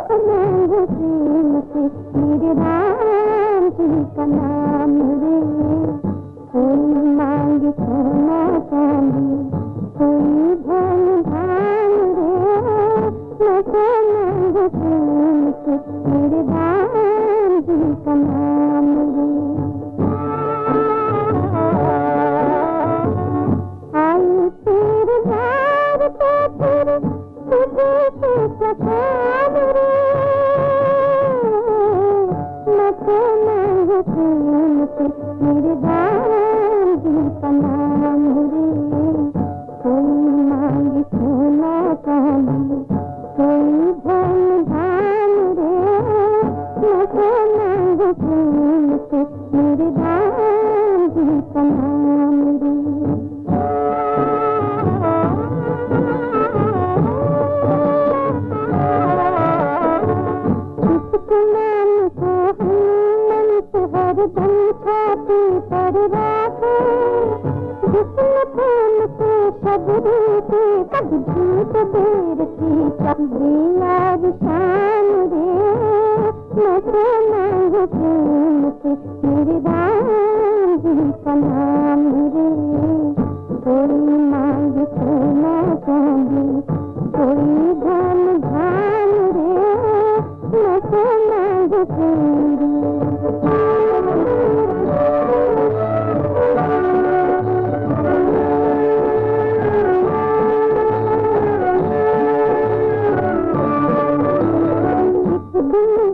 मांगो प्रेम से मेरे राम जी का नाम रे। कोई मांगे सोना चांदी, कोई धन धान रे। मैं तो मांगो प्रेम से मेरे राम जी का नाम रे। आई तेरे द्वार पे फिर तुझे से सताम रे। मैं तो मांगो प्रेम से मेरे राम जी का नाम रे। कोई मांगे सोना चांदी, कोई धन धान रे। मैं तो मांगो प्रेम से मेरे राम जी का नाम रे। नाम को हम हरदम छाती पर राखे। जिसने फूल से शबरी से कभी झूठ देर की कभी यार शान रे। मैं तो मांगो प्रेम से मेरे राम जी का नाम रे। कोई मांगे सोना चांदी, कोई धन धान रे। मैं तो मांगो प्रेम रे।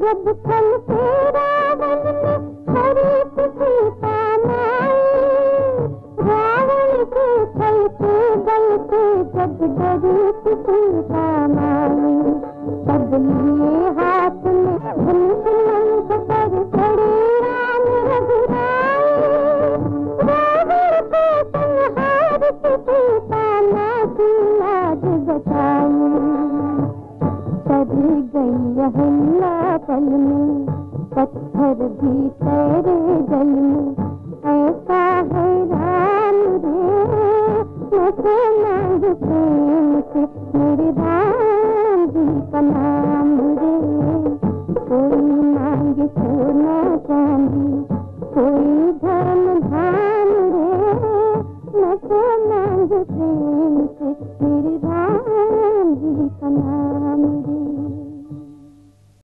जब फल तेरा वन में हरी सीता माई। रावण के चलते गलते जब डरी सीता माई। तब लिए हाथ में धनुष नंद पर चढ़े राम रघुराई। रावण को संहार सीता माँ की लाज बचाई। तर गई अहल्या पल में, पत्थर भी तेरे जल में। ऐसा है राम रे। मैं तो मांगो प्रेम से मेरे राम जी का नाम रे। कोई मांगे सोना चांदी, कोई